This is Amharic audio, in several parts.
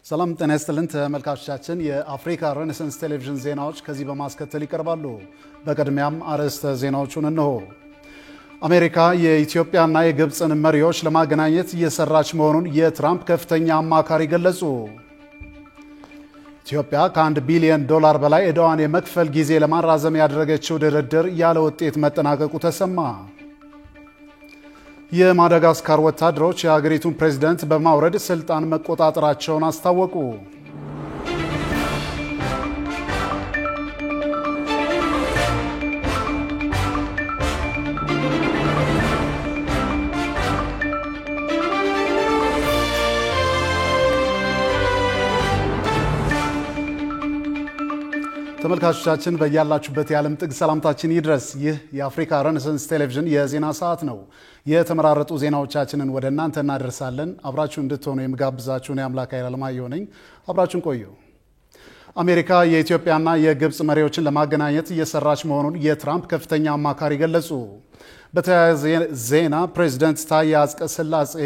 ሰላም ጤና ይስጥልን ተመልካቾቻችን የአፍሪካ ሬኔሳንስ ቴሌቪዥን ዜናዎች ከዚህ በማስከተል ይቀርባሉ። በቅድሚያም አርዕስተ ዜናዎቹን እነሆ። አሜሪካ የኢትዮጵያና የግብፅን መሪዎች ለማገናኘት እየሰራች መሆኑን የትራምፕ ከፍተኛ አማካሪ ገለጹ። ኢትዮጵያ ከ$1 ቢሊዮን በላይ ዕዳዋን የመክፈል ጊዜ ለማራዘም ያደረገችው ድርድር ያለ ውጤት መጠናቀቁ ተሰማ። የማዳጋስካር ወታደሮች የሀገሪቱን ፕሬዝዳንት በማውረድ ስልጣን መቆጣጠራቸውን አስታወቁ። ተመልካቾቻችን በእያላችሁበት የዓለም ጥግ ሰላምታችን ይድረስ። ይህ የአፍሪካ ሬኔሳንስ ቴሌቪዥን የዜና ሰዓት ነው። የተመራረጡ ዜናዎቻችንን ወደ እናንተ እናደርሳለን። አብራችሁ እንድትሆኑ የምጋብዛችሁ ነው አምላክ ኃይለማየሁ ነኝ። አብራችሁን ቆዩ። አሜሪካ የኢትዮጵያና የግብፅ መሪዎችን ለማገናኘት እየሰራች መሆኑን የትራምፕ ከፍተኛ አማካሪ ገለጹ። በተያያዘ ዜና ፕሬዝዳንት ታዬ አጽቀሥላሴ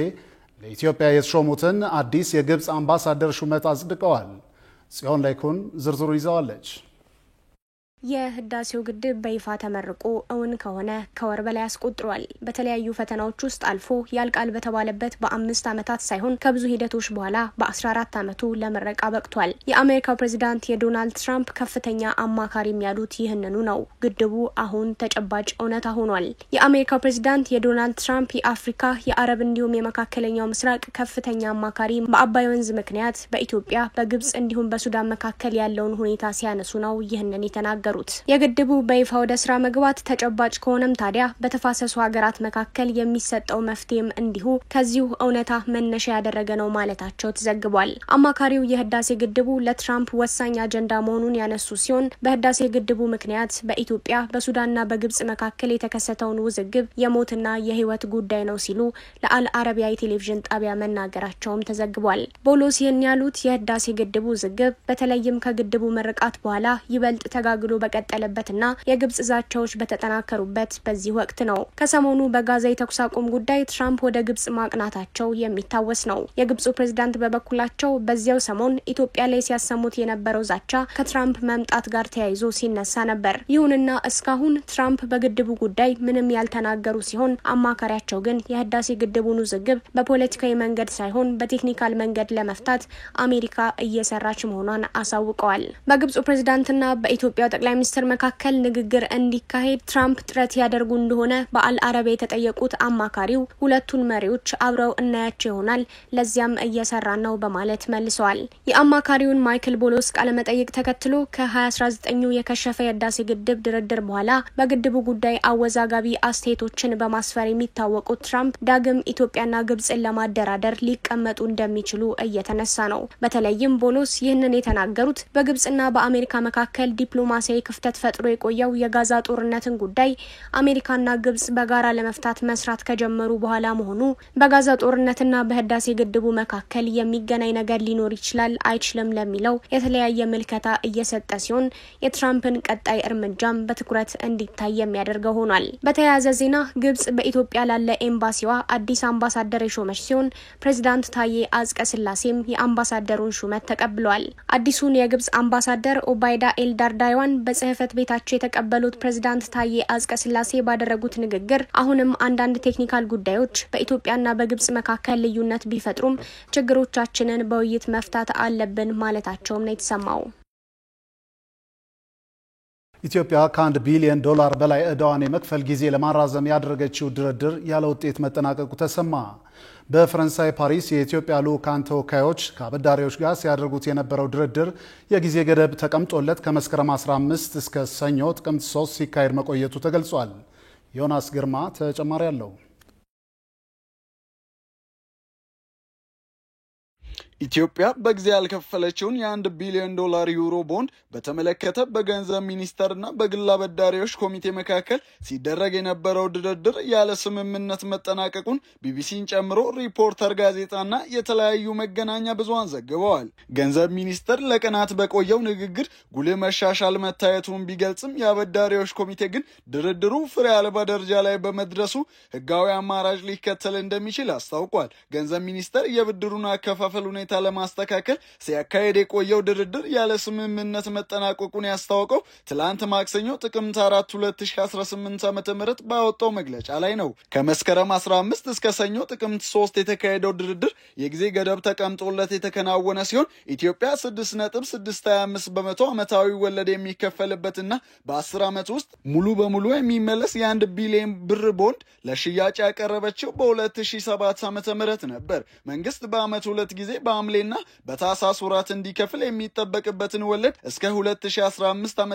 ለኢትዮጵያ የተሾሙትን አዲስ የግብፅ አምባሳደር ሹመት አጽድቀዋል። ጽዮን ላይኩን ዝርዝሩ ይዛዋለች። የህዳሴው ግድብ በይፋ ተመርቆ እውን ከሆነ ከወር በላይ አስቆጥሯል። በተለያዩ ፈተናዎች ውስጥ አልፎ ያልቃል በተባለበት በ5 ዓመታት ሳይሆን ከብዙ ሂደቶች በኋላ በ14 ዓመቱ ለመረቃ በቅቷል። የአሜሪካው ፕሬዝዳንት የዶናልድ ትራምፕ ከፍተኛ አማካሪም ያሉት ይህንኑ ነው። ግድቡ አሁን ተጨባጭ እውነታ ሆኗል። የአሜሪካው ፕሬዝዳንት የዶናልድ ትራምፕ የአፍሪካ የአረብ እንዲሁም የመካከለኛው ምስራቅ ከፍተኛ አማካሪ በአባይ ወንዝ ምክንያት በኢትዮጵያ በግብፅ እንዲሁም በሱዳን መካከል ያለውን ሁኔታ ሲያነሱ ነው ይህንን የተናገሩት። የግድቡ በይፋ ወደ ስራ መግባት ተጨባጭ ከሆነም ታዲያ በተፋሰሱ ሀገራት መካከል የሚሰጠው መፍትሄም እንዲሁ ከዚሁ እውነታ መነሻ ያደረገ ነው ማለታቸው ተዘግቧል። አማካሪው የህዳሴ ግድቡ ለትራምፕ ወሳኝ አጀንዳ መሆኑን ያነሱ ሲሆን በህዳሴ ግድቡ ምክንያት በኢትዮጵያ በሱዳንና በግብፅ መካከል የተከሰተውን ውዝግብ የሞትና የህይወት ጉዳይ ነው ሲሉ ለአል አረቢያ ቴሌቪዥን ጣቢያ መናገራቸውም ተዘግቧል። ቦሎስ ይህን ያሉት የህዳሴ ግድቡ ውዝግብ በተለይም ከግድቡ ምርቃት በኋላ ይበልጥ ተጋግሎ በቀጠለበትና የግብፅ ዛቻዎች በተጠናከሩበት በዚህ ወቅት ነው። ከሰሞኑ በጋዛ የተኩስ አቁም ጉዳይ ትራምፕ ወደ ግብፅ ማቅናታቸው የሚታወስ ነው። የግብፁ ፕሬዝዳንት በበኩላቸው በዚያው ሰሞን ኢትዮጵያ ላይ ሲያሰሙት የነበረው ዛቻ ከትራምፕ መምጣት ጋር ተያይዞ ሲነሳ ነበር። ይሁንና እስካሁን ትራምፕ በግድቡ ጉዳይ ምንም ያልተናገሩ ሲሆን አማካሪያቸው ግን የህዳሴ ግድቡን ውዝግብ በፖለቲካዊ መንገድ ሳይሆን በቴክኒካል መንገድ ለመፍታት አሜሪካ እየሰራች መሆኗን አሳውቀዋል። በግብፁ ፕሬዝዳንትና በኢትዮጵያ ጠቅላይ ሚኒስትር መካከል ንግግር እንዲካሄድ ትራምፕ ጥረት ያደርጉ እንደሆነ በአል አረቢያ የተጠየቁት አማካሪው ሁለቱን መሪዎች አብረው እናያቸው ይሆናል፣ ለዚያም እየሰራን ነው በማለት መልሰዋል። የአማካሪውን ማይክል ቦሎስ ቃለመጠይቅ ተከትሎ ከ2019 የከሸፈ የህዳሴ ግድብ ድርድር በኋላ በግድቡ ጉዳይ አወዛጋቢ አስተያየቶችን በማስፈር የሚታወቁት ትራምፕ ዳግም ኢትዮጵያና ግብፅን ለማደራደር ሊቀመጡ እንደሚችሉ እየተነሳ ነው። በተለይም ቦሎስ ይህንን የተናገሩት በግብፅና በአሜሪካ መካከል ዲፕሎማሲያዊ ክፍተት ፈጥሮ የቆየው የጋዛ ጦርነትን ጉዳይ አሜሪካና ግብፅ በጋራ ለመፍታት መስራት ከጀመሩ በኋላ መሆኑ በጋዛ ጦርነትና በህዳሴ ግድቡ መካከል የሚገናኝ ነገር ሊኖር ይችላል አይችልም ለሚለው የተለያየ ምልከታ እየሰጠ ሲሆን የትራምፕን ቀጣይ እርምጃም በትኩረት እንዲታይ የሚያደርገው ሆኗል። በተያያዘ ዜና ግብፅ በኢትዮጵያ ላለ ኤምባሲዋ አዲስ አምባሳደር የሾመች ሲሆን ፕሬዝዳንት ታዬ አጽቀሥላሴም የአምባሳደሩን ሹመት ተቀብለዋል። አዲሱን የግብፅ አምባሳደር ኦባይዳ ኤልዳርዳይዋን በጽህፈት ቤታቸው የተቀበሉት ፕሬዝዳንት ታዬ አጽቀሥላሴ ባደረጉት ንግግር አሁንም አንዳንድ ቴክኒካል ጉዳዮች በኢትዮጵያና በግብፅ መካከል ልዩነት ቢፈጥሩም ችግሮቻችንን በውይይት መፍታት አለብን ማለታቸውም ነው የተሰማው። ኢትዮጵያ ከ$1 ቢሊዮን በላይ ዕዳዋን የመክፈል ጊዜ ለማራዘም ያደረገችው ድርድር ያለ ውጤት መጠናቀቁ ተሰማ። በፈረንሳይ ፓሪስ የኢትዮጵያ ልዑካን ተወካዮች ከአበዳሪዎች ጋር ሲያደርጉት የነበረው ድርድር የጊዜ ገደብ ተቀምጦለት ከመስከረም 15 እስከ ሰኞ ጥቅምት 3 ሲካሄድ መቆየቱ ተገልጿል። ዮናስ ግርማ ተጨማሪ አለው። ኢትዮጵያ በጊዜ ያልከፈለችውን የ$1 ቢሊዮን ዩሮ ቦንድ በተመለከተ በገንዘብ ሚኒስቴርና በግል አበዳሪዎች ኮሚቴ መካከል ሲደረግ የነበረው ድርድር ያለ ስምምነት መጠናቀቁን ቢቢሲን ጨምሮ ሪፖርተር ጋዜጣና የተለያዩ መገናኛ ብዙሃን ዘግበዋል። ገንዘብ ሚኒስቴር ለቀናት በቆየው ንግግር ጉልህ መሻሻል መታየቱን ቢገልጽም የአበዳሪዎች ኮሚቴ ግን ድርድሩ ፍሬ አልባ ደረጃ ላይ በመድረሱ ህጋዊ አማራጭ ሊከተል እንደሚችል አስታውቋል። ገንዘብ ሚኒስቴር የብድሩን አከፋፈል ሁኔታ ለማስተካከል ሲያካሄድ የቆየው ድርድር ያለ ስምምነት መጠናቀቁን ያስታወቀው ትላንት ማክሰኞ ጥቅምት 4 2018 ዓ.ም ባወጣው መግለጫ ላይ ነው። ከመስከረም 15 እስከ ሰኞ ጥቅምት 3 የተካሄደው ድርድር የጊዜ ገደብ ተቀምጦለት የተከናወነ ሲሆን ኢትዮጵያ 6.625 በመቶ ዓመታዊ ወለድ የሚከፈልበትና በ10 ዓመት ውስጥ ሙሉ በሙሉ የሚመለስ የ1 ቢሊዮን ብር ቦንድ ለሽያጭ ያቀረበችው በ2007 ዓ.ም ነበር። መንግስት በአመት 2 ጊዜ በሐምሌና በታህሳስ ወራት እንዲከፍል የሚጠበቅበትን ወለድ እስከ 2015 ዓ.ም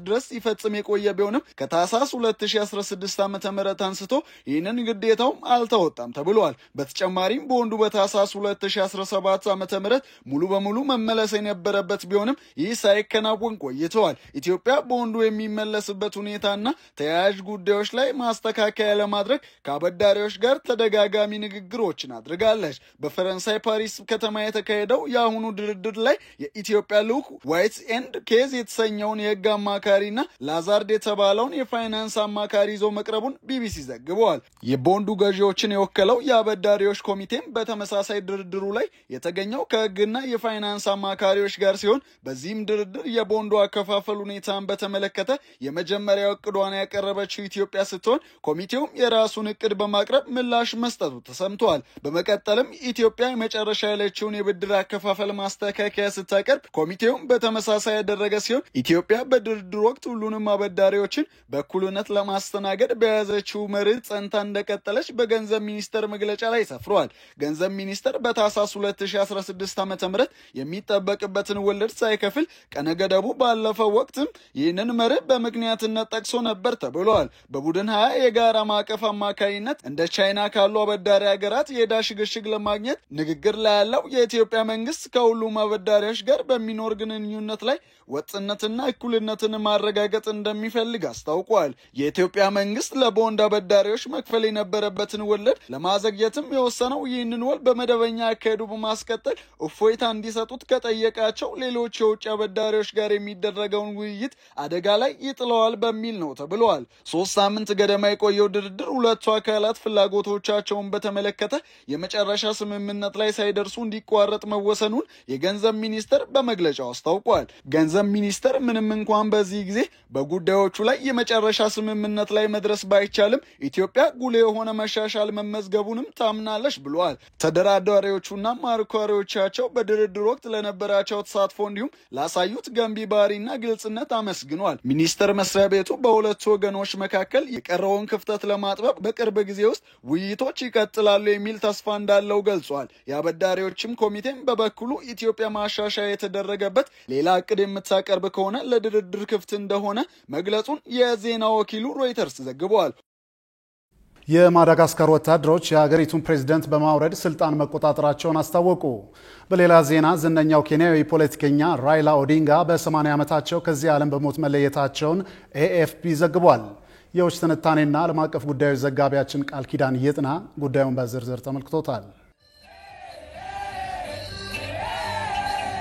ድረስ ይፈጽም የቆየ ቢሆንም ከታህሳስ 2016 ዓ.ም አንስቶ ይህንን ግዴታው አልተወጣም ተብሏል። በተጨማሪም ቦንዱ በታህሳስ 2017 ዓ.ም ሙሉ በሙሉ መመለስ የነበረበት ቢሆንም ይህ ሳይከናወን ቆይቷል። ኢትዮጵያ ቦንዱ የሚመለስበት ሁኔታና ተያያዥ ጉዳዮች ላይ ማስተካከያ ለማድረግ ከአበዳሪዎች ጋር ተደጋጋሚ ንግግሮችን አድርጋለች። በፈረንሳይ ፓሪስ ከተማ የተካሄደው የአሁኑ ድርድር ላይ የኢትዮጵያ ልዑክ ዋይት ኤንድ ኬዝ የተሰኘውን የህግ አማካሪና ላዛርድ የተባለውን የፋይናንስ አማካሪ ይዞ መቅረቡን ቢቢሲ ዘግቧል። የቦንዱ ገዢዎችን የወከለው የአበዳሪዎች ኮሚቴም በተመሳሳይ ድርድሩ ላይ የተገኘው ከህግና የፋይናንስ አማካሪዎች ጋር ሲሆን በዚህም ድርድር የቦንዱ አከፋፈል ሁኔታን በተመለከተ የመጀመሪያው እቅዷን ያቀረበችው ኢትዮጵያ ስትሆን ኮሚቴውም የራሱን እቅድ በማቅረብ ምላሽ መስጠቱ ተሰምቷል። በመቀጠልም ኢትዮጵያ የመጨረሻ ያለችውን የብድር አከፋፈል ማስተካከያ ስታቀርብ ኮሚቴውም በተመሳሳይ ያደረገ ሲሆን ኢትዮጵያ በድርድር ወቅት ሁሉንም አበዳሪዎችን በእኩልነት ለማስተናገድ በያዘችው መርህ ጸንታ እንደቀጠለች በገንዘብ ሚኒስቴር መግለጫ ላይ ሰፍሯል። ገንዘብ ሚኒስቴር በታህሳስ 2016 ዓ.ም የሚጠበቅበትን ወለድ ሳይከፍል ቀነገደቡ ባለፈው ወቅትም ይህንን መርህ በምክንያትነት ጠቅሶ ነበር ተብሏል። በቡድን 20 የጋራ ማዕቀፍ አማካይነት እንደ ቻይና ካሉ አበዳሪ ሀገራት የዕዳ ሽግሽግ ለማግኘት ንግግር ላይ ያለው የኢትዮጵያ መንግስት ከሁሉም አበዳሪዎች ጋር በሚኖር ግንኙነት ላይ ወጥነትና እኩልነትን ማረጋገጥ እንደሚፈልግ አስታውቋል። የኢትዮጵያ መንግስት ለቦንድ አበዳሪዎች መክፈል የነበረበትን ወለድ ለማዘግየትም የወሰነው ይህንን ወል በመደበኛ አካሄዱ በማስቀጠል እፎይታ እንዲሰጡት ከጠየቃቸው ሌሎች የውጭ አበዳሪዎች ጋር የሚደረገውን ውይይት አደጋ ላይ ይጥለዋል በሚል ነው ተብሏል። 3 ሳምንት ገደማ የቆየው ድርድር ሁለቱ አካላት ፍላጎቶቻቸውን በተመለከተ የመጨረሻ ስምምነት ላይ ሳይደርሱ እንዲቋረጥ መወሰኑን የገንዘብ ሚኒስቴር በመግለጫው አስታውቋል። ገንዘብ ሚኒስቴር ምንም እንኳን በዚህ ጊዜ በጉዳዮቹ ላይ የመጨረሻ ስምምነት ላይ መድረስ ባይቻልም ኢትዮጵያ ጉልህ የሆነ መሻሻል መመዝገቡንም ታምናለች ብሏል። ተደራዳሪዎቹና አማካሪዎቻቸው በድርድር ወቅት ለነበራቸው ተሳትፎ እንዲሁም ላሳዩት ገንቢ ባህሪና ግልጽነት አመስግኗል። ሚኒስቴር መስሪያ ቤቱ በሁለቱ ወገኖች መካከል የቀረውን ክፍተት ለማጥበብ በቅርብ ጊዜ ውስጥ ውይይቶች ይቀጥላሉ የሚል ተስፋ እንዳለው ገልጿል። የአበዳሪዎችም ኮሚቴም በበኩሉ ኢትዮጵያ ማሻሻያ የተደረገበት ሌላ እቅድ የምታቀርብ ከሆነ ለድርድር ክፍት እንደሆነ መግለጹን የዜና ወኪሉ ሮይተርስ ዘግቧል። የማዳጋስካር ወታደሮች የሀገሪቱን ፕሬዝዳንት በማውረድ ስልጣን መቆጣጠራቸውን አስታወቁ። በሌላ ዜና ዝነኛው ኬንያዊ ፖለቲከኛ ራይላ ኦዲንጋ በ80 ዓመታቸው ከዚህ ዓለም በሞት መለየታቸውን ኤኤፍፒ ዘግቧል። የውጭ ትንታኔና ዓለም አቀፍ ጉዳዮች ዘጋቢያችን ቃል ኪዳን ይጥና ጉዳዩን በዝርዝር ተመልክቶታል።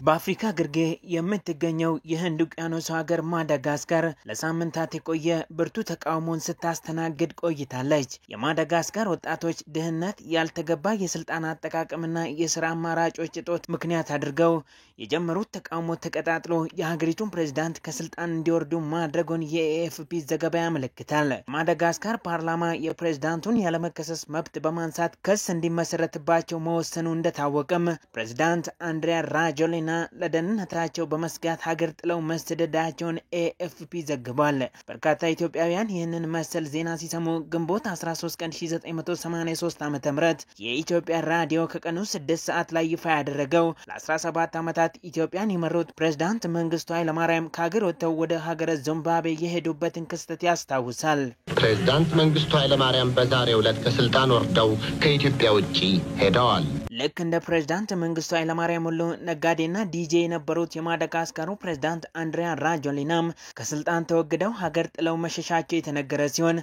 በአፍሪካ ግርጌ የምትገኘው የህንድ ውቅያኖስ ሀገር ማዳጋስካር ለሳምንታት የቆየ ብርቱ ተቃውሞን ስታስተናግድ ቆይታለች። የማዳጋስካር ወጣቶች ድህነት፣ ያልተገባ የስልጣን አጠቃቀምና የስራ አማራጮች እጦት ምክንያት አድርገው የጀመሩት ተቃውሞ ተቀጣጥሎ የሀገሪቱን ፕሬዝዳንት ከስልጣን እንዲወርዱ ማድረጉን የኤኤፍፒ ዘገባ ያመለክታል። ማዳጋስካር ፓርላማ የፕሬዝዳንቱን ያለመከሰስ መብት በማንሳት ክስ እንዲመሰረትባቸው መወሰኑ እንደታወቀም ፕሬዝዳንት አንድሪያ ራጆሊና ለደህንነታቸው በመስጋት ሀገር ጥለው መሰደዳቸውን ኤኤፍፒ ዘግቧል። በርካታ ኢትዮጵያውያን ይህንን መሰል ዜና ሲሰሙ ግንቦት 13 ቀን 1983 ዓ.ም የኢትዮጵያ ራዲዮ ከቀኑ 6 ሰዓት ላይ ይፋ ያደረገው ለ17 ዓመታት ኢትዮጵያን የመሩት ፕሬዝዳንት መንግስቱ ኃይለማርያም ከሀገር ወጥተው ወደ ሀገረ ዚምባብዌ የሄዱበትን ክስተት ያስታውሳል። ፕሬዝዳንት መንግስቱ ኃይለማርያም በዛሬው ዕለት ከስልጣን ወርደው ከኢትዮጵያ ውጪ ሄደዋል። ልክ እንደ ፕሬዝዳንት መንግስቱ ኃይለማርያም ሁሉ ነጋዴና ዲጄ የነበሩት የማዳጋስካሩ ፕሬዝዳንት አንድሪያ ራጆሊናም ከስልጣን ተወግደው ሀገር ጥለው መሸሻቸው የተነገረ ሲሆን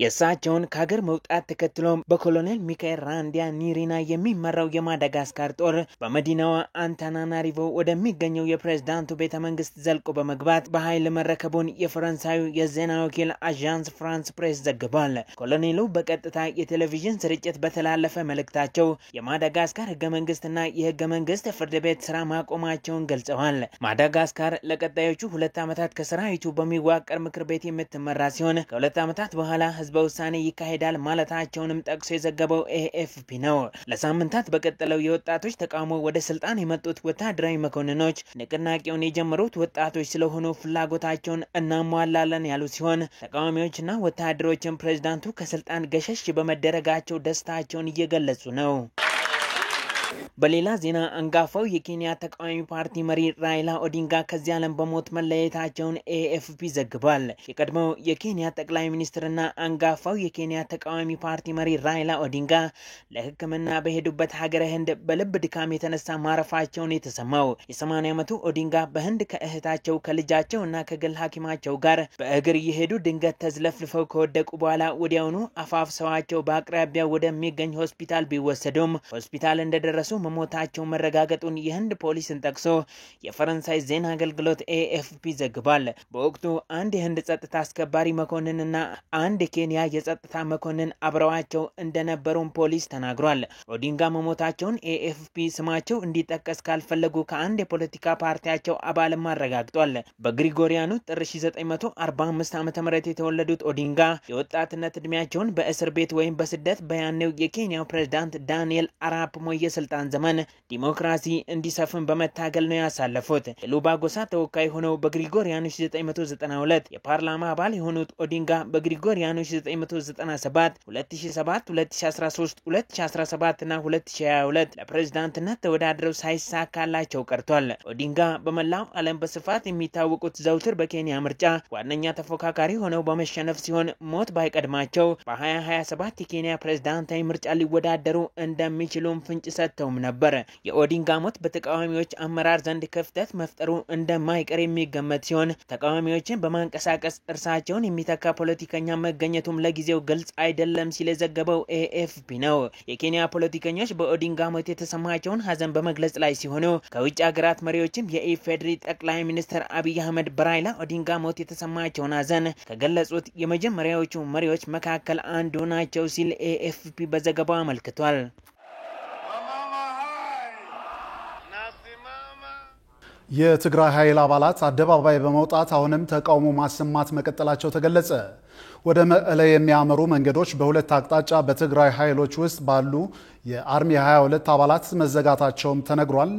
የእሳቸውን ከሀገር መውጣት ተከትሎ በኮሎኔል ሚካኤል ራንዲያ ኒሪና የሚመራው የማዳጋስካር ጦር በመዲናዋ አንታናናሪቮ ወደሚገኘው የፕሬዝዳንቱ ቤተ መንግስት ዘልቆ በመግባት በኃይል መረከቡን የፈረንሳዩ የዜና ወኪል አዣንስ ፍራንስ ፕሬስ ዘግቧል። ኮሎኔሉ በቀጥታ የቴሌቪዥን ስርጭት በተላለፈ መልእክታቸው የማዳጋስካር ማዳጋስካር ህገ መንግስትና የህገ መንግስት ፍርድ ቤት ስራ ማቆማቸውን ገልጸዋል። ማዳጋስካር ለቀጣዮቹ 2 ዓመታት ከሰራዊቱ በሚዋቀር ምክር ቤት የምትመራ ሲሆን ከ2 ዓመታት በኋላ ህዝበ ውሳኔ ይካሄዳል ማለታቸውንም ጠቅሶ የዘገበው ኤኤፍፒ ነው። ለሳምንታት በቀጠለው የወጣቶች ተቃውሞ ወደ ስልጣን የመጡት ወታደራዊ መኮንኖች ንቅናቄውን የጀመሩት ወጣቶች ስለሆኑ ፍላጎታቸውን እናሟላለን ያሉ ሲሆን ተቃዋሚዎችና ወታደሮችን ፕሬዝዳንቱ ከስልጣን ገሸሽ በመደረጋቸው ደስታቸውን እየገለጹ ነው። በሌላ ዜና አንጋፋው የኬንያ ተቃዋሚ ፓርቲ መሪ ራይላ ኦዲንጋ ከዚህ ዓለም በሞት መለየታቸውን ኤኤፍፒ ዘግቧል። የቀድሞው የኬንያ ጠቅላይ ሚኒስትርና አንጋፋው የኬንያ ተቃዋሚ ፓርቲ መሪ ራይላ ኦዲንጋ ለሕክምና በሄዱበት ሀገረ ህንድ በልብ ድካም የተነሳ ማረፋቸውን የተሰማው የ80 ዓመቱ ኦዲንጋ በህንድ ከእህታቸው ከልጃቸውና ከግል ሐኪማቸው ጋር በእግር እየሄዱ ድንገት ተዝለፍልፈው ከወደቁ በኋላ ወዲያውኑ አፋፍሰዋቸው በአቅራቢያው ወደሚገኝ ሆስፒታል ቢወሰዱም ሆስፒታል እንደደረሱ መሞታቸው መረጋገጡን የህንድ ፖሊስን ጠቅሶ የፈረንሳይ ዜና አገልግሎት ኤኤፍፒ ዘግቧል። በወቅቱ አንድ የህንድ ጸጥታ አስከባሪ መኮንንና አንድ የኬንያ የጸጥታ መኮንን አብረዋቸው እንደነበሩም ፖሊስ ተናግሯል። ኦዲንጋ መሞታቸውን ኤኤፍፒ ስማቸው እንዲጠቀስ ካልፈለጉ ከአንድ የፖለቲካ ፓርቲያቸው አባልም አረጋግጧል። በግሪጎሪያኑ ጥር 1945 ዓ.ም የተወለዱት ኦዲንጋ የወጣትነት እድሜያቸውን በእስር ቤት ወይም በስደት በያኔው የኬንያው ፕሬዝዳንት ዳንኤል አራፕ ሞይ የስልጣን ዘመን ዲሞክራሲ እንዲሰፍን በመታገል ነው ያሳለፉት። የሉባ ጎሳ ተወካይ ሆነው በግሪጎሪያኑ 1992 የፓርላማ አባል የሆኑት ኦዲንጋ በግሪጎሪያኑ 1997፣ 2007፣ 2013፣ 2017 እና 2022 ለፕሬዝዳንትነት ተወዳድረው ሳይሳካላቸው ቀርቷል። ኦዲንጋ በመላው ዓለም በስፋት የሚታወቁት ዘውትር በኬንያ ምርጫ ዋነኛ ተፎካካሪ ሆነው በመሸነፍ ሲሆን ሞት ባይቀድማቸው በ2027 የኬንያ ፕሬዝዳንታዊ ምርጫ ሊወዳደሩ እንደሚችሉም ፍንጭ ሰጥተውም ነበር። የኦዲንጋ ሞት በተቃዋሚዎች አመራር ዘንድ ክፍተት መፍጠሩ እንደማይቀር የሚገመት ሲሆን ተቃዋሚዎችን በማንቀሳቀስ እርሳቸውን የሚተካ ፖለቲከኛ መገኘቱም ለጊዜው ግልጽ አይደለም ሲል የዘገበው ኤኤፍፒ ነው። የኬንያ ፖለቲከኞች በኦዲንጋ ሞት የተሰማቸውን ሀዘን በመግለጽ ላይ ሲሆኑ ከውጭ ሀገራት መሪዎችም የኢፌዴሪ ጠቅላይ ሚኒስትር አብይ አህመድ በራይላ ኦዲንጋ ሞት የተሰማቸውን ሀዘን ከገለጹት የመጀመሪያዎቹ መሪዎች መካከል አንዱ ናቸው ሲል ኤኤፍፒ በዘገባው አመልክቷል። የትግራይ ኃይል አባላት አደባባይ በመውጣት አሁንም ተቃውሞ ማሰማት መቀጠላቸው ተገለጸ። ወደ መቀለ የሚያመሩ መንገዶች በሁለት አቅጣጫ በትግራይ ኃይሎች ውስጥ ባሉ የአርሚ 22 አባላት መዘጋታቸውም ተነግሯል።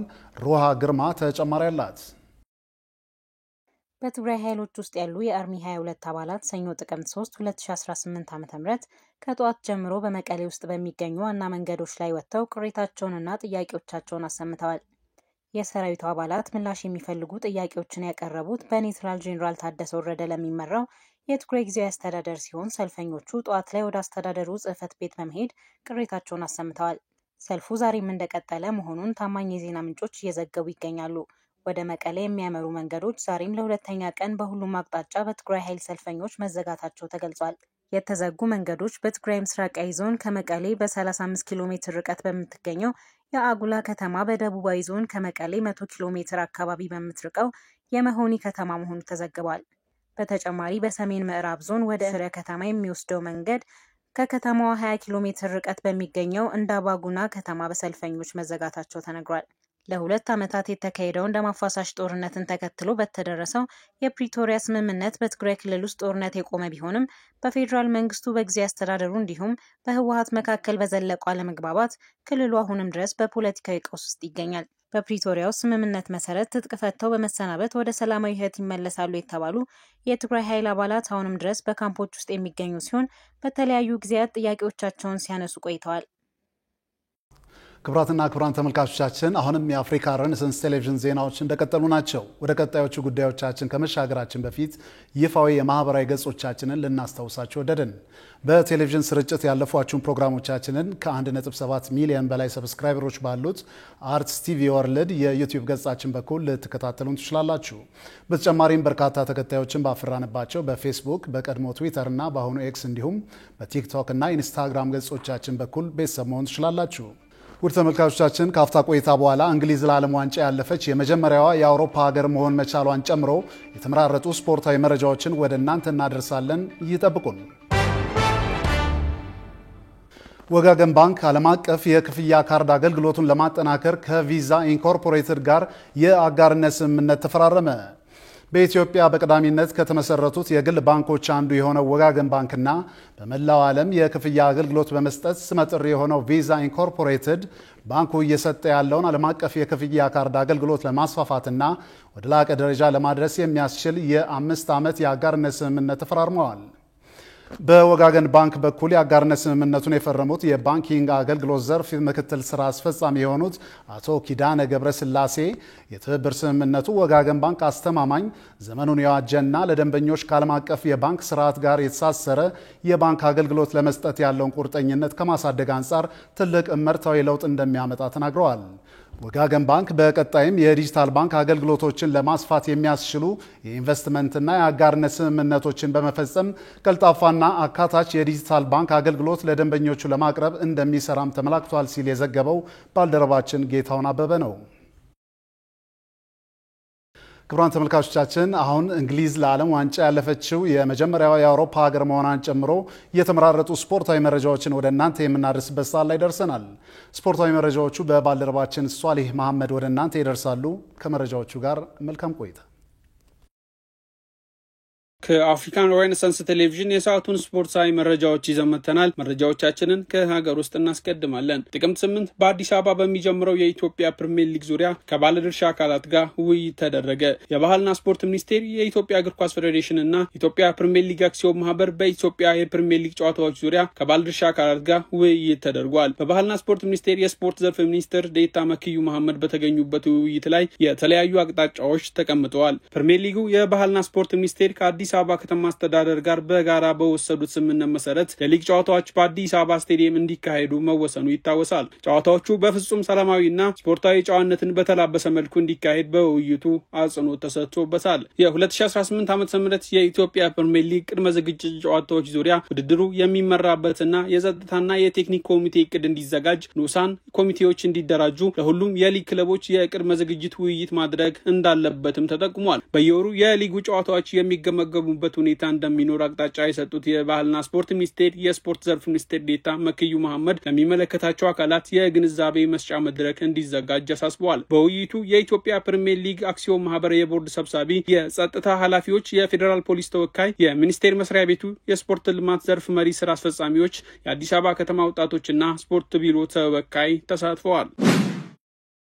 ሮሃ ግርማ ተጨማሪ አላት። በትግራይ ኃይሎች ውስጥ ያሉ የአርሚ 22 አባላት ሰኞ ጥቅምት 3 2018 ዓ.ም ከጠዋት ጀምሮ በመቀሌ ውስጥ በሚገኙ ዋና መንገዶች ላይ ወጥተው ቅሬታቸውንና ጥያቄዎቻቸውን አሰምተዋል። የሰራዊቱ አባላት ምላሽ የሚፈልጉ ጥያቄዎችን ያቀረቡት በኔትራል ጄኔራል ታደሰ ወረደ ለሚመራው የትግራይ ጊዜያዊ አስተዳደር ሲሆን ሰልፈኞቹ ጠዋት ላይ ወደ አስተዳደሩ ጽሕፈት ቤት በመሄድ ቅሬታቸውን አሰምተዋል። ሰልፉ ዛሬም እንደቀጠለ መሆኑን ታማኝ የዜና ምንጮች እየዘገቡ ይገኛሉ። ወደ መቀሌ የሚያመሩ መንገዶች ዛሬም ለሁለተኛ ቀን በሁሉም አቅጣጫ በትግራይ ኃይል ሰልፈኞች መዘጋታቸው ተገልጿል። የተዘጉ መንገዶች በትግራይ ምስራቃዊ ዞን ከመቀሌ በ35 ኪሎ ሜትር ርቀት በምትገኘው የአጉላ ከተማ፣ በደቡባዊ ዞን ከመቀሌ 100 ኪሎ ሜትር አካባቢ በምትርቀው የመሆኒ ከተማ መሆኑ ተዘግቧል። በተጨማሪ በሰሜን ምዕራብ ዞን ወደ ሽረ ከተማ የሚወስደው መንገድ ከከተማዋ 20 ኪሎ ሜትር ርቀት በሚገኘው እንዳባጉና ከተማ በሰልፈኞች መዘጋታቸው ተነግሯል። ለ2 ዓመታት የተካሄደውን ደም አፋሳሽ ጦርነትን ተከትሎ በተደረሰው የፕሪቶሪያ ስምምነት በትግራይ ክልል ውስጥ ጦርነት የቆመ ቢሆንም በፌዴራል መንግስቱ በጊዜያዊ አስተዳደሩ እንዲሁም በህወሓት መካከል በዘለቀው አለመግባባት ክልሉ አሁንም ድረስ በፖለቲካዊ ቀውስ ውስጥ ይገኛል። በፕሪቶሪያው ስምምነት መሰረት ትጥቅ ፈተው በመሰናበት ወደ ሰላማዊ ህይወት ይመለሳሉ የተባሉ የትግራይ ኃይል አባላት አሁንም ድረስ በካምፖች ውስጥ የሚገኙ ሲሆን በተለያዩ ጊዜያት ጥያቄዎቻቸውን ሲያነሱ ቆይተዋል። ክቡራትና ክቡራን ተመልካቾቻችን አሁንም የአፍሪካ ሬኔሳንስ ቴሌቪዥን ዜናዎች እንደቀጠሉ ናቸው። ወደ ቀጣዮቹ ጉዳዮቻችን ከመሻገራችን በፊት ይፋዊ የማህበራዊ ገጾቻችንን ልናስታውሳችሁ ወደድን። በቴሌቪዥን ስርጭት ያለፏችሁን ፕሮግራሞቻችንን ከ1.7 ሚሊዮን በላይ ሰብስክራይበሮች ባሉት አርትስ ቲቪ ወርልድ የዩቲዩብ ገጻችን በኩል ልትከታተሉን ትችላላችሁ። በተጨማሪም በርካታ ተከታዮችን ባፈራንባቸው በፌስቡክ፣ በቀድሞ ትዊተር እና በአሁኑ ኤክስ እንዲሁም በቲክቶክ እና ኢንስታግራም ገጾቻችን በኩል ቤተሰብ መሆን ትችላላችሁ። ውድ ተመልካቾቻችን ከአፍታ ቆይታ በኋላ እንግሊዝ ለዓለም ዋንጫ ያለፈች የመጀመሪያዋ የአውሮፓ ሀገር መሆን መቻሏን ጨምሮ የተመራረጡ ስፖርታዊ መረጃዎችን ወደ እናንተ እናደርሳለን። ይጠብቁን። ወጋገን ባንክ ዓለም አቀፍ የክፍያ ካርድ አገልግሎቱን ለማጠናከር ከቪዛ ኢንኮርፖሬትድ ጋር የአጋርነት ስምምነት ተፈራረመ። በኢትዮጵያ በቀዳሚነት ከተመሰረቱት የግል ባንኮች አንዱ የሆነው ወጋገን ባንክና በመላው ዓለም የክፍያ አገልግሎት በመስጠት ስመጥር የሆነው ቪዛ ኢንኮርፖሬትድ ባንኩ እየሰጠ ያለውን ዓለም አቀፍ የክፍያ ካርድ አገልግሎት ለማስፋፋትና ወደ ላቀ ደረጃ ለማድረስ የሚያስችል የ5 ዓመት የአጋርነት ስምምነት ተፈራርመዋል። በወጋገን ባንክ በኩል የአጋርነት ስምምነቱን የፈረሙት የባንኪንግ አገልግሎት ዘርፍ ምክትል ስራ አስፈጻሚ የሆኑት አቶ ኪዳነ ገብረስላሴ የትብብር ስምምነቱ ወጋገን ባንክ አስተማማኝ፣ ዘመኑን የዋጀና ለደንበኞች ከዓለም አቀፍ የባንክ ስርዓት ጋር የተሳሰረ የባንክ አገልግሎት ለመስጠት ያለውን ቁርጠኝነት ከማሳደግ አንጻር ትልቅ እመርታዊ ለውጥ እንደሚያመጣ ተናግረዋል። ወጋገን ባንክ በቀጣይም የዲጂታል ባንክ አገልግሎቶችን ለማስፋት የሚያስችሉ የኢንቨስትመንትና የአጋርነት ስምምነቶችን በመፈጸም ቀልጣፋና አካታች የዲጂታል ባንክ አገልግሎት ለደንበኞቹ ለማቅረብ እንደሚሰራም ተመላክቷል ሲል የዘገበው ባልደረባችን ጌታውን አበበ ነው። ክቡራን ተመልካቾቻችን አሁን እንግሊዝ ለዓለም ዋንጫ ያለፈችው የመጀመሪያው የአውሮፓ ሀገር መሆኗን ጨምሮ የተመራረጡ ስፖርታዊ መረጃዎችን ወደ እናንተ የምናደርስበት ሰዓት ላይ ደርሰናል። ስፖርታዊ መረጃዎቹ በባልደረባችን ሷሊህ መሐመድ ወደ እናንተ ይደርሳሉ። ከመረጃዎቹ ጋር መልካም ቆይታ። ከአፍሪካን ሬኔሳንስ ቴሌቪዥን የሰዓቱን ስፖርታዊ መረጃዎች ይዘን መጥተናል። መረጃዎቻችንን ከሀገር ውስጥ እናስቀድማለን። ጥቅምት 8 በአዲስ አበባ በሚጀምረው የኢትዮጵያ ፕሪሚየር ሊግ ዙሪያ ከባለድርሻ አካላት ጋር ውይይት ተደረገ። የባህልና ስፖርት ሚኒስቴር፣ የኢትዮጵያ እግር ኳስ ፌዴሬሽን እና ኢትዮጵያ ፕሪሚየር ሊግ አክሲዮን ማህበር በኢትዮጵያ የፕሪሚየር ሊግ ጨዋታዎች ዙሪያ ከባለድርሻ አካላት ጋር ውይይት ተደርጓል። በባህልና ስፖርት ሚኒስቴር የስፖርት ዘርፍ ሚኒስትር ዴኤታ መክዩ መሐመድ በተገኙበት ውይይት ላይ የተለያዩ አቅጣጫዎች ተቀምጠዋል። ፕሪሚየር ሊጉ የባህልና ስፖርት ሚኒስቴር ከአዲስ አበባ ከተማ አስተዳደር ጋር በጋራ በወሰዱት ስምምነት መሰረት ለሊግ ጨዋታዎች በአዲስ አበባ ስቴዲየም እንዲካሄዱ መወሰኑ ይታወሳል። ጨዋታዎቹ በፍጹም ሰላማዊና ስፖርታዊ ጨዋነትን በተላበሰ መልኩ እንዲካሄድ በውይይቱ አጽንኦት ተሰጥቶበታል። የ2018 ዓ.ም የኢትዮጵያ ፕሪሚየር ሊግ ቅድመ ዝግጅት ጨዋታዎች ዙሪያ ውድድሩ የሚመራበትና የጸጥታና የቴክኒክ ኮሚቴ እቅድ እንዲዘጋጅ ንዑሳን ኮሚቴዎች እንዲደራጁ ለሁሉም የሊግ ክለቦች የቅድመ ዝግጅት ውይይት ማድረግ እንዳለበትም ተጠቁሟል። በየወሩ የሊጉ ጨዋታዎች የሚገመገሙ በት ሁኔታ እንደሚኖር አቅጣጫ የሰጡት የባህልና ስፖርት ሚኒስቴር የስፖርት ዘርፍ ሚኒስትር ዴኤታ መክዩ መሐመድ ለሚመለከታቸው አካላት የግንዛቤ መስጫ መድረክ እንዲዘጋጅ አሳስበዋል። በውይይቱ የኢትዮጵያ ፕሪሚየር ሊግ አክሲዮን ማህበር የቦርድ ሰብሳቢ፣ የጸጥታ ኃላፊዎች፣ የፌዴራል ፖሊስ ተወካይ፣ የሚኒስቴር መስሪያ ቤቱ የስፖርት ልማት ዘርፍ መሪ ስራ አስፈጻሚዎች፣ የአዲስ አበባ ከተማ ወጣቶችና ስፖርት ቢሮ ተወካይ ተሳትፈዋል።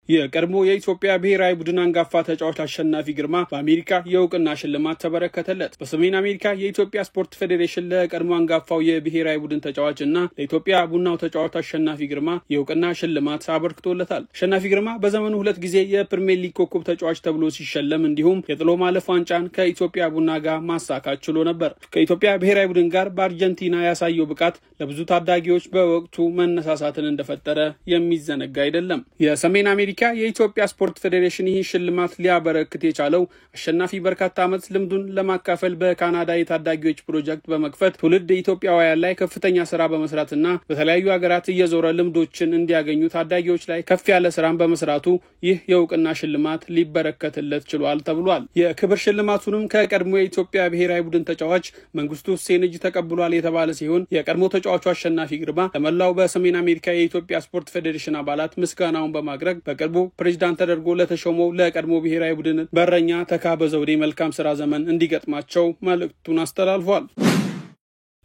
የቀድሞ የኢትዮጵያ ብሔራዊ ቡድን አንጋፋ ተጫዋች አሸናፊ ግርማ በአሜሪካ የእውቅና ሽልማት ተበረከተለት። በሰሜን አሜሪካ የኢትዮጵያ ስፖርት ፌዴሬሽን ለቀድሞ አንጋፋው የብሔራዊ ቡድን ተጫዋች እና ለኢትዮጵያ ቡናው ተጫዋች አሸናፊ ግርማ የእውቅና ሽልማት አበርክቶለታል። አሸናፊ ግርማ በዘመኑ 2 ጊዜ የፕሪሚየር ሊግ ኮከብ ተጫዋች ተብሎ ሲሸለም እንዲሁም የጥሎ ማለፍ ዋንጫን ከኢትዮጵያ ቡና ጋር ማሳካት ችሎ ነበር። ከኢትዮጵያ ብሔራዊ ቡድን ጋር በአርጀንቲና ያሳየው ብቃት ለብዙ ታዳጊዎች በወቅቱ መነሳሳትን እንደፈጠረ የሚዘነጋ አይደለም። የሰሜን አሜሪካ የኢትዮጵያ ስፖርት ፌዴሬሽን ይህን ሽልማት ሊያበረክት የቻለው አሸናፊ በርካታ ዓመት ልምዱን ለማካፈል በካናዳ የታዳጊዎች ፕሮጀክት በመክፈት ትውልድ ኢትዮጵያውያን ላይ ከፍተኛ ስራ በመስራትና በተለያዩ ሀገራት እየዞረ ልምዶችን እንዲያገኙ ታዳጊዎች ላይ ከፍ ያለ ስራን በመስራቱ ይህ የእውቅና ሽልማት ሊበረከትለት ችሏል ተብሏል። የክብር ሽልማቱንም ከቀድሞ የኢትዮጵያ ብሔራዊ ቡድን ተጫዋች መንግስቱ ሁሴን እጅ ተቀብሏል የተባለ ሲሆን የቀድሞ ተጫዋቹ አሸናፊ ግርማ ለመላው በሰሜን አሜሪካ የኢትዮጵያ ስፖርት ፌዴሬሽን አባላት ምስጋናውን በማቅረብ በቅርቡ ፕሬዝዳንት ተደርጎ ለተሾመው ለቀድሞ ብሔራዊ ቡድን በረኛ ተካበ ዘውዴ መልካም ስራ ዘመን እንዲገጥማቸው መልእክቱን አስተላልፏል።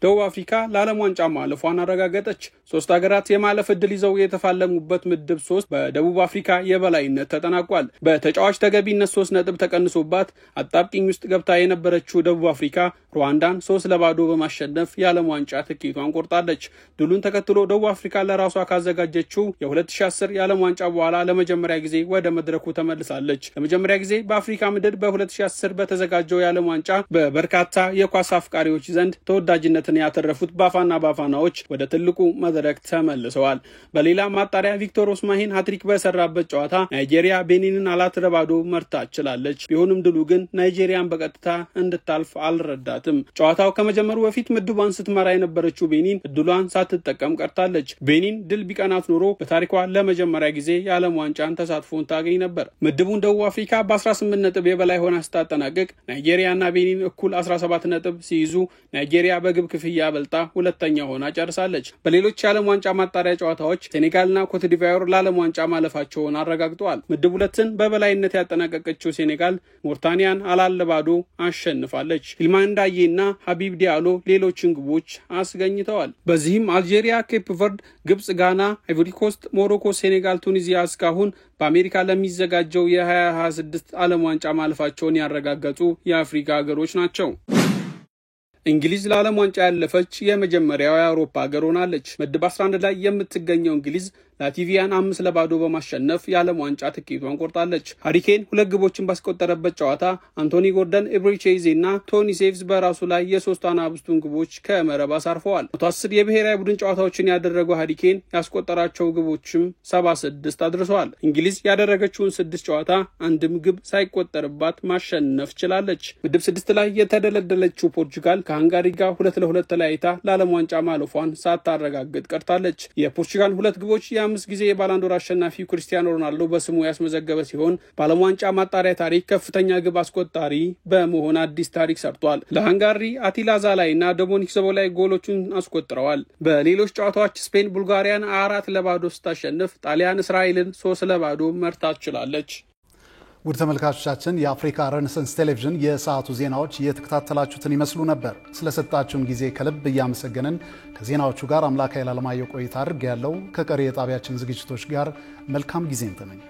ደቡብ አፍሪካ ለዓለም ዋንጫ ማለፏን አረጋገጠች። 3 ሀገራት የማለፍ ዕድል ይዘው የተፋለሙበት ምድብ 3 በደቡብ አፍሪካ የበላይነት ተጠናቋል። በተጫዋች ተገቢነት 3 ነጥብ ተቀንሶባት አጣብቂኝ ውስጥ ገብታ የነበረችው ደቡብ አፍሪካ ሩዋንዳን 3-0 በማሸነፍ የዓለም ዋንጫ ትኬቷን ቆርጣለች። ድሉን ተከትሎ ደቡብ አፍሪካ ለራሷ ካዘጋጀችው የ2010 የዓለም ዋንጫ በኋላ ለመጀመሪያ ጊዜ ወደ መድረኩ ተመልሳለች። ለመጀመሪያ ጊዜ በአፍሪካ ምድር በ2010 በተዘጋጀው የዓለም ዋንጫ በበርካታ የኳስ አፍቃሪዎች ዘንድ ተወዳጅነት ያተረፉት ባፋናዎች ወደ ትልቁ መድረክ ተመልሰዋል። በሌላ ማጣሪያ ቪክቶር ኦስማሄን ሃትሪክ በሰራበት ጨዋታ ናይጄሪያ ቤኒንን 4-0 መርታት ችላለች። ቢሆንም ድሉ ግን ናይጄሪያን በቀጥታ እንድታልፍ አልረዳትም። ጨዋታው ከመጀመሩ በፊት ምድቧን ስትመራ የነበረችው ቤኒን እድሏን ሳትጠቀም ቀርታለች። ቤኒን ድል ቢቀናት ኖሮ በታሪኳ ለመጀመሪያ ጊዜ የዓለም ዋንጫን ተሳትፎን ታገኝ ነበር። ምድቡን ደቡብ አፍሪካ በ18 ነጥብ የበላይ ሆና ስታጠናቅቅ ናይጄሪያና ቤኒን እኩል 17 ነጥብ ሲይዙ ናይጄሪያ በግብ ክፍያ በልጣ ሁለተኛ ሆና ጨርሳለች። በሌሎች የዓለም ዋንጫ ማጣሪያ ጨዋታዎች ሴኔጋልና ኮትዲቫር ለዓለም ዋንጫ ማለፋቸውን አረጋግጠዋል። ምድብ 2ን በበላይነት ያጠናቀቀችው ሴኔጋል ሞርታኒያን 4-0 አሸንፋለች። ኢልማን ዳዬና ሀቢብ ዲያሎ ሌሎችን ግቦች አስገኝተዋል። በዚህም አልጄሪያ፣ ኬፕ ቨርድ፣ ግብጽ፣ ጋና፣ አይቮሪ ኮስት፣ ሞሮኮ፣ ሴኔጋል፣ ቱኒዚያ እስካሁን በአሜሪካ ለሚዘጋጀው የ2026 ዓለም ዋንጫ ማለፋቸውን ያረጋገጡ የአፍሪካ ሀገሮች ናቸው። እንግሊዝ ለዓለም ዋንጫ ያለፈች የመጀመሪያው የአውሮፓ ሀገር ሆናለች። ምድብ 11 ላይ የምትገኘው እንግሊዝ ላቲቪያን 5-0 በማሸነፍ የዓለም ዋንጫ ትኬቷን ቆርጣለች። ሃሪኬን 2 ግቦችን ባስቆጠረበት ጨዋታ አንቶኒ ጎርደን፣ ኤብሪቼዜ እና ቶኒ ሴቭስ በራሱ ላይ የሶስት አናብስቱን ግቦች ከመረብ አሳርፈዋል። 110 የብሔራዊ ቡድን ጨዋታዎችን ያደረገው ሃሪኬን ያስቆጠራቸው ግቦችም 76 አድርሰዋል። እንግሊዝ ያደረገችውን 6 ጨዋታ አንድም ግብ ሳይቆጠርባት ማሸነፍ ችላለች። ምድብ 6 ላይ የተደለደለችው ፖርቹጋል ከሃንጋሪ ጋር 2-2 ተለያይታ ለዓለም ዋንጫ ማለፏን ሳታረጋግጥ ቀርታለች። የፖርቹጋል 2 ግቦች የ5 ጊዜ የባላንዶር አሸናፊው ክሪስቲያኖ ሮናልዶ በስሙ ያስመዘገበ ሲሆን በዓለም ዋንጫ ማጣሪያ ታሪክ ከፍተኛ ግብ አስቆጣሪ በመሆን አዲስ ታሪክ ሰርቷል። ለሃንጋሪ አቲላ ዛላይ እና ዶሚኒክ ሶቦላይ ጎሎቹን አስቆጥረዋል። በሌሎች ጨዋታዎች ስፔን ቡልጋሪያን 4-0 ስታሸንፍ ጣሊያን እስራኤልን 3-0 መርታት ችላለች። ውድ ተመልካቾቻችን የአፍሪካ ረነሳንስ ቴሌቪዥን የሰዓቱ ዜናዎች እየተከታተላችሁትን ይመስሉ ነበር። ስለሰጣችሁን ጊዜ ከልብ እያመሰገንን ከዜናዎቹ ጋር አምላክ ኃይለ ዓለማየሁ ቆይታ አድርጌያለሁ። ከቀሪ የጣቢያችን ዝግጅቶች ጋር መልካም ጊዜን ተመኘ።